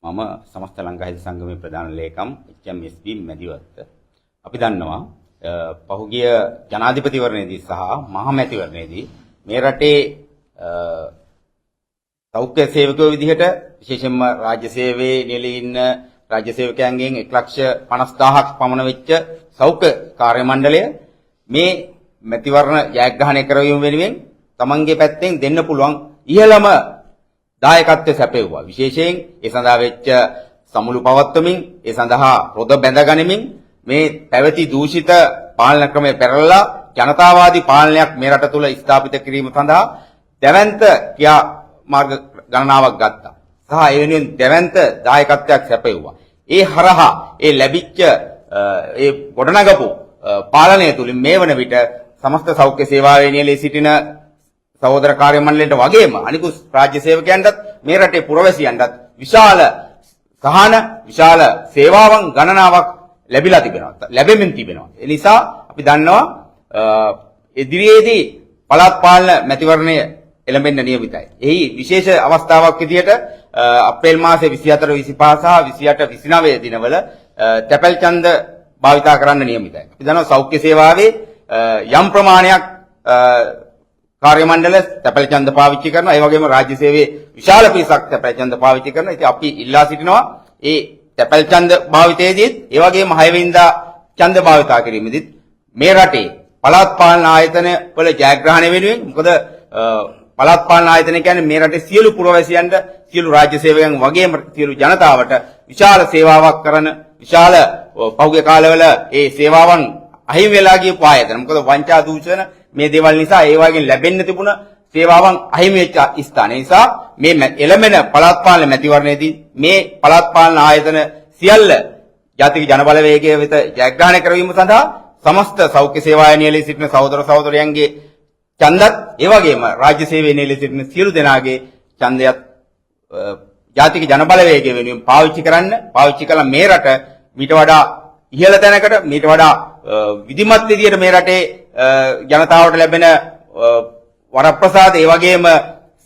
මම සමස්ත ලංකාහිත සංගමේ ප්‍රධාන ලේකම් HMSB මැදිවත්ත. අපි දන්නවා පහුගිය ජනාධිපතිවරණයේදී සහ මහමැතිවරණයේදී මේ රටේ සෞඛ්‍ය සේවකයෝ විදිහට විශේෂයෙන්ම රාජ්‍ය සේවයේ නියැලී ඉන්න රාජ්‍ය සේවකයන්ගෙන් 1,50,000ක් පමණ වෙච්ච සෞඛ්‍ය කාර්ය මණ්ඩලය මේ මැතිවරණ ජයග්‍රහණය කරවීම වෙනුවෙන් තමන්ගේ පැත්තෙන් දෙන්න පුළුවන් ඉහළම දායකත්වය සැපෙවුවා. විශේෂයෙන් ඒ සඳහා වෙච්ච සමුළු පවත්වමින් ඒ සඳහා රොද බැඳගනිමින් මේ පැවති දූෂිත පාලන ක්‍රමය පෙරළලා ජනතාවාදී පාලනයක් මේ රට තුළ ස්ථාපිත කිරීම සඳහා දැවැන්ත ක්‍රියාමාර්ග ගණනාවක් ගත්තා. සහ ඒ වෙනුවෙන් දැවැන්ත දායකත්වයක් සැපෙවුවා. ඒ හරහා ඒ ලැබිච්ච ඒ ගොඩනගපු පාලනය තුලින් මේ වන විට සමස්ත සෞඛ්‍ය සේවාවේ නියැලී සිටින සහෝදර කාර්ය මණ්ඩලයට වගේම අනිකුත් රාජ්‍ය සේවකයන්ටත් මේ රටේ පුරවැසියන්ටත් විශාල සහන විශාල සේවාවන් ගණනාවක් ලැබිලා තිබෙනවා. ලැබෙමින් තිබෙනවා. ඒ නිසා අපි දන්නවා ඉදිරියේදී පළාත් පාලන මැතිවරණය එළඹෙන්න නියමිතයි. එහි විශේෂ අවස්ථාවක් විදිහට අප්‍රේල් මාසයේ 24 25 සහ 28 29 දිනවල තැපැල් ඡන්ද භාවිතා කරන්න නියමිතයි. අපි දන්නවා සෞඛ්‍ය සේවාවේ යම් ප්‍රමාණයක් කාර්ය මණ්ඩල තැපැල් ඡන්ද පාවිච්චි කරනවා. ඒ වගේම රාජ්‍ය සේවයේ විශාල පිරිසක් තැපැල් ඡන්ද පාවිච්චි කරනවා. ඉතින් අපි ඉල්ලා සිටිනවා ඒ තැපැල් ඡන්ද භාවිතයේදීත් ඒ වගේම 6 වෙනිදා ඡන්ද භාවිතා කිරීමේදීත් මේ රටේ පළාත් පාලන ආයතන වල ජයග්‍රහණය වෙනුවෙන් මොකද පළාත් පාලන ආයතන කියන්නේ මේ රටේ සියලු පුරවැසියන්ට සියලු රාජ්‍ය සේවකයන් වගේම සියලු ජනතාවට විශාල සේවාවක් කරන විශාල පහුගිය කාලවල ඒ සේවාවන් අහිමි වෙලා ගියපු ආයතන. මොකද වංචා දූෂණ මේ දේවල් නිසා ඒ වගේ ලැබෙන්න තිබුණ සේවාවන් අහිමි වෙච්ච ස්ථාන. ඒ නිසා මේ එළමෙන පළාත් පාලන මැතිවරණයේදී මේ පළාත් පාලන ආයතන සියල්ල ජාතික ජනබලවේගය වෙත ජයග්‍රහණය කරවීම සඳහා සමස්ත සෞඛ්‍ය සේවාවේ නියැලී සිටින සහෝදර සහෝදරයන්ගේ ඡන්දත් ඒ වගේම රාජ්‍ය සේවයේ නියැලී සිටින සියලු දෙනාගේ ඡන්දයත් ජාතික ජනබලවේගය වෙනුවෙන් පාවිච්චි කළ මේ රට මීට වඩා ඉහළ තැනකට මීට වඩා විධිමත් විදියට මේ රටේ ජනතාවට ලැබෙන වරප්‍රසාද ඒ වගේම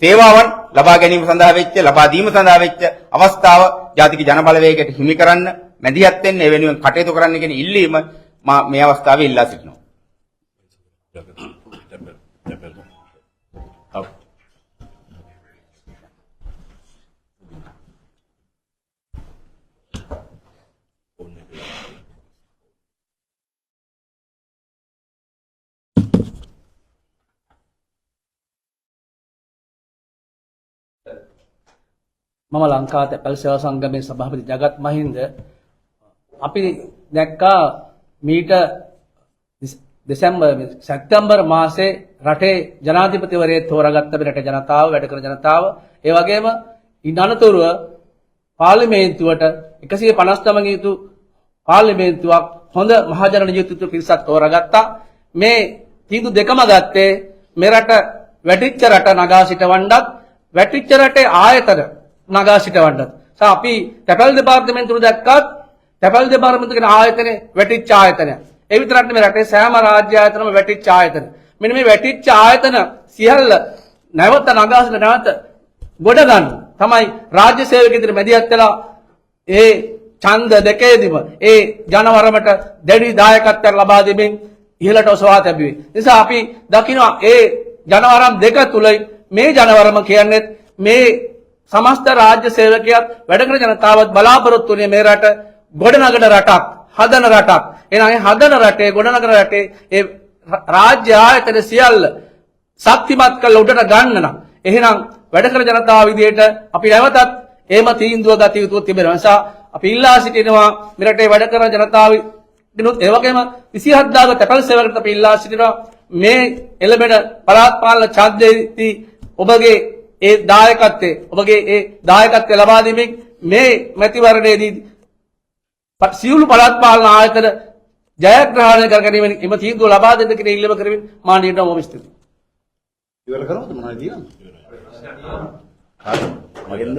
සේවාවන් ලබා ගැනීම සඳහා ලබා දීම සඳහා වෙච්ච අවස්ථාව ජාතික ජනබලවේගයට හිමි කරන්න මැදිහත් වෙන්න ඒ වෙනුවෙන් කටයුතු කරන්න කියන ඉල්ලීම මා මේ අවස්ථාවේ ඉල්ලා සිටිනවා. මම ලංකා තැපැල් සේවා සංගමේ සභාපති ජගත් මහින්ද අපි දැක්කා මීට සැප්තැම්බර් මාසේ රටේ ජනාධිපතිවරයෙක් තෝරාගත්ත රටේ ජනතාව වැඩ කරන ජනතාව ඒ වගේම ඉන්නතුරුව පාර්ලිමේන්තුවට 159 යුතු පාර්ලිමේන්තුවක් හොඳ මහජන නියුක්ත පිරිසක් තෝරාගත්තා. මේ තීන්දුව දෙකම ගත්තේ මේ රට වැටිච්ච රට නගා සිටවන්නත් වැටිච්ච රටේ ආයතන නගා සිටවන්නත්. අපි තැපැල් දෙපාර්තමේන්තුව දැක්කත් තැපැල් දෙපාර්තමේන්තුව කියන ආයතනේ වැටිච්ච ආයතනය. ඒ විතරක් නෙමෙයි රටේ සෑම රාජ්‍ය ආයතනම වැටිච්ච ආයතන. මෙන්න මේ වැටිච්ච ආයතන සියල්ල නැවත නගා සිට නැවත ගොඩ ගන්න තමයි රාජ්‍ය සේවකයන්ට මැදිහත් වෙලා ඒ ඡන්ද දෙකේදීම ඒ ජනවරමට දැඩි දායකත්වයක් ලබා දෙමින් ඉහළට ඔසවා තැබුවේ. නිසා අපි දකිනවා ඒ ජනවරම් දෙක තුල මේ ජනවරම කියන්නේ මේ සමස්ත රාජ්‍ය සේවකයන් වැඩ කරන ජනතාවත් බලාපොරොත්තු වෙන්නේ මේ රට ගොඩනගන රටක් හදන රටක්. එහෙනම් හදන රටේ ගොඩනගන රටේ ඒ රාජ්‍ය ආයතන සියල්ල ශක්තිමත් කළ උඩට ගන්න නම් එහෙනම් වැඩ කරන ජනතාව විදියට අපි නැවතත් එහෙම තීන්දුව ගත යුතු තිබෙනවා. නිසා අපි ඉල්ලා සිටිනවා මේ රටේ වැඩ කරන ජනතාව දිනුත් ඒ වගේම 27000 තැපැල් සේවකයන්ට අපි ඉල්ලා සිටිනවා මේ එළඹෙන පළාත් පාලන ඡන්දයේදී ඔබගේ ඒ දායකත්වය ලබා දෙමින් මේ මැතිවරණයේදී සියලු පළාත් පාලන ආයතන ජයග්‍රහණය කර ගැනීමෙන් එම තීන්දුව ලබා දෙන්න කියන ඉල්ලීම කරමින් මා නියුටන් ඔබස්තුති. ඉවර කරනවද මොනවද කියන්නේ? හරි. මගෙන්ද?